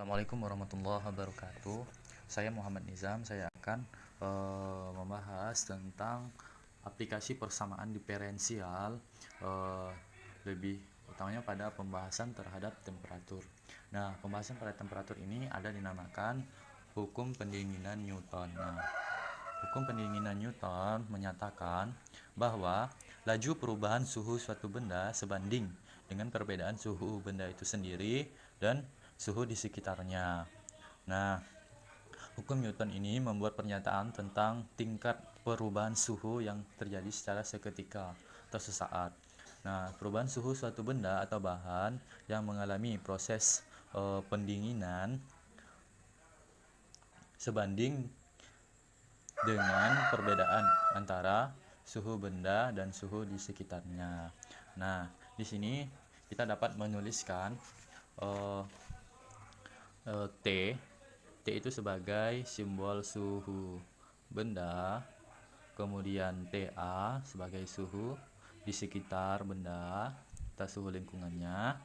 Assalamualaikum warahmatullahi wabarakatuh. Saya Muhammad Nizam. Saya akan membahas tentang aplikasi persamaan diferensial, lebih utamanya pada pembahasan terhadap temperatur. Nah, pembahasan pada temperatur ini ada dinamakan hukum pendinginan Newton. Nah, hukum pendinginan Newton menyatakan bahwa laju perubahan suhu suatu benda sebanding dengan perbedaan suhu benda itu sendiri dan suhu di sekitarnya. Nah, hukum Newton ini membuat pernyataan tentang tingkat perubahan suhu yang terjadi secara seketika atau sesaat. Nah, perubahan suhu suatu benda atau bahan yang mengalami proses pendinginan sebanding dengan perbedaan antara suhu benda dan suhu di sekitarnya. Nah, di sini kita dapat menuliskan T itu sebagai simbol suhu benda, kemudian TA sebagai suhu di sekitar benda atau suhu lingkungannya.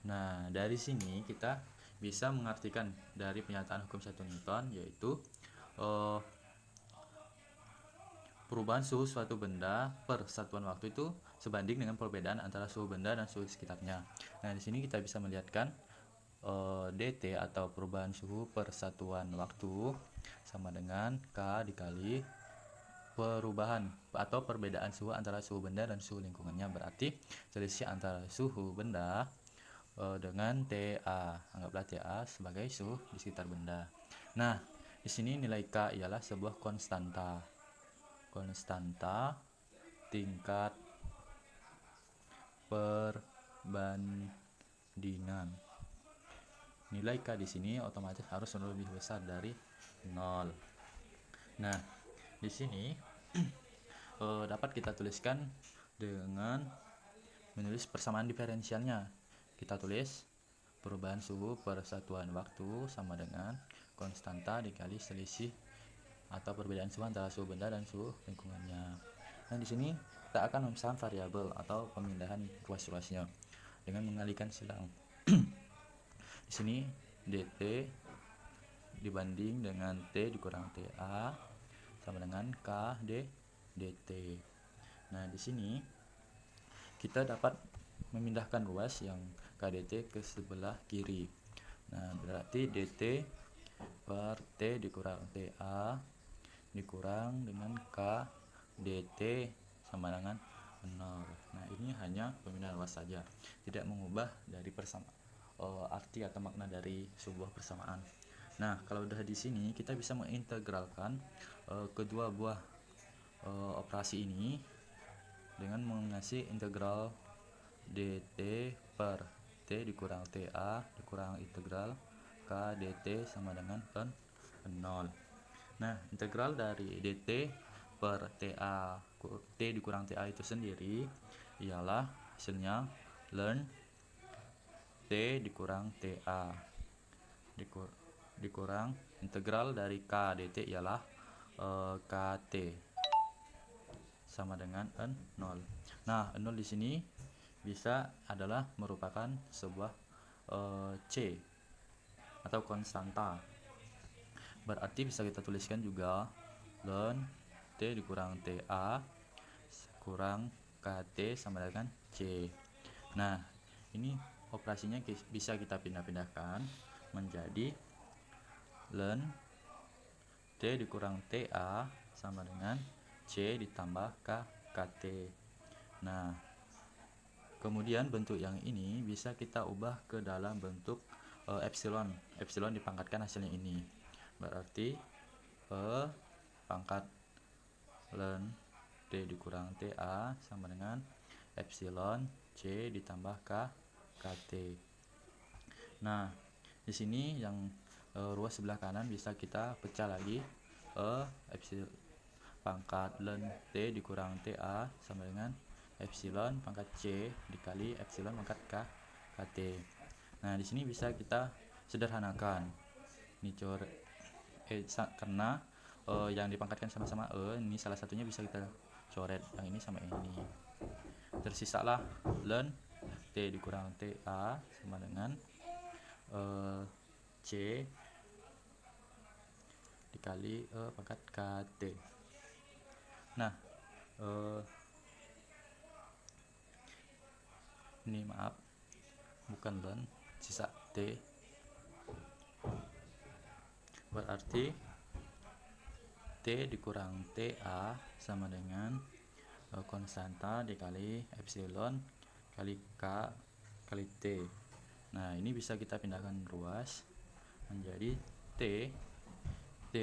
Nah, dari sini kita bisa mengartikan dari pernyataan hukum 1 Newton, yaitu perubahan suhu suatu benda per satuan waktu itu sebanding dengan perbedaan antara suhu benda dan suhu sekitarnya. Nah, di sini kita bisa melihatkan dt atau perubahan suhu per satuan waktu sama dengan K dikali perubahan atau perbedaan suhu antara suhu benda dan suhu lingkungannya, berarti selisih antara suhu benda dengan TA. Anggaplah TA sebagai suhu di sekitar benda. Nah, di sini nilai K ialah sebuah konstanta tingkat perbandingan. Nilai K di sini otomatis harus lebih besar dari 0. Nah, di sini dapat kita tuliskan dengan menulis persamaan diferensialnya. Kita tulis perubahan suhu per satuan waktu sama dengan konstanta dikali selisih atau perbedaan suhu antara suhu benda dan suhu lingkungannya. Nah, di sini kita akan memisahkan variabel atau pemindahan ruas-ruasnya dengan mengalihkan silang. Di sini dt dibanding dengan t dikurang ta sama dengan k dt. Nah, di sini kita dapat memindahkan ruas yang kdt ke sebelah kiri. Nah, berarti dt per t dikurang ta dikurang dengan k dt sama dengan 0. Nah, ini hanya pemindahan ruas saja, tidak mengubah dari arti atau makna dari sebuah persamaan. Nah, kalau udah di sini kita bisa mengintegralkan kedua buah operasi ini dengan mengasih integral dt per t dikurang ta dikurang integral k dt sama dengan 0. Nah, integral dari dt per t dikurang ta itu sendiri ialah hasilnya ln t dikurang ta dikurang integral dari k dt ialah kt sama dengan 0. Nah, 0 di sini bisa adalah merupakan sebuah c atau konstanta. Berarti bisa kita tuliskan juga ln t dikurang ta kurang kt sama dengan c. Nah, ini operasinya bisa kita pindah-pindahkan menjadi ln t dikurang ta sama dengan c ditambah kt. Nah, kemudian bentuk yang ini bisa kita ubah ke dalam bentuk epsilon dipangkatkan hasilnya ini, berarti pangkat ln t dikurang ta sama dengan epsilon c ditambah kt. Nah, di sini yang ruas sebelah kanan bisa kita pecah lagi, epsilon pangkat ln t dikurang ta sama dengan epsilon pangkat c dikali epsilon pangkat kt. Nah, di sini bisa kita sederhanakan ini karena yang dipangkatkan sama-sama ini salah satunya bisa kita coret, yang ini sama ini. Tersisalah ln t dikurang ta sama dengan C dikali E pangkat KT. Nah, ini maaf, bukan ln, sisa T. Berarti T dikurang TA sama dengan konstanta dikali epsilon kali K kali T. Nah, ini bisa kita pindahkan ruas menjadi T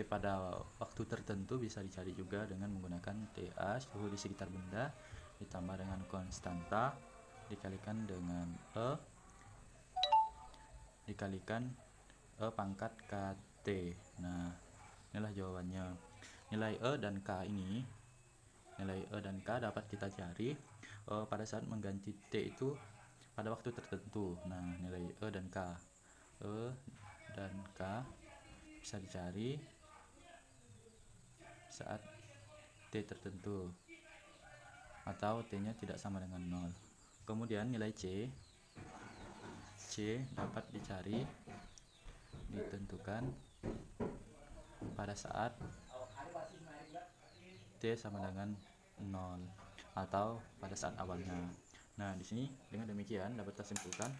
pada waktu tertentu bisa dicari juga dengan menggunakan TA, suhu di sekitar benda, ditambah dengan konstanta dikalikan dengan E dikalikan E pangkat KT. Nah, inilah jawabannya. Nilai E dan K ini, nilai E dan K dapat kita cari pada saat mengganti T itu pada waktu tertentu. Nah, nilai E dan K bisa dicari saat T tertentu atau T-nya tidak sama dengan 0. Kemudian nilai C dapat dicari ditentukan pada saat T sama dengan 0 atau pada saat awalnya. Nah, di sini dengan demikian dapat kita simpulkan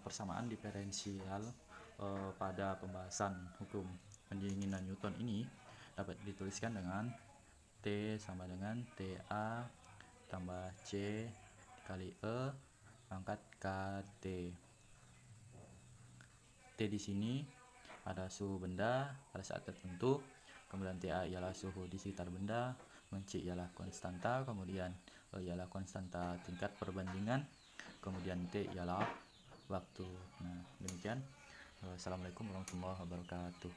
persamaan diferensial pada pembahasan hukum pendinginan Newton ini dapat dituliskan dengan T sama dengan TA tambah C dikali E pangkat KT. T di sini ada suhu benda pada saat tertentu, kemudian TA ialah suhu di sekitar benda, C ialah konstanta, kemudian E ialah konstanta tingkat perbandingan, kemudian T ialah waktu. Nah, demikian. Assalamualaikum warahmatullahi wabarakatuh.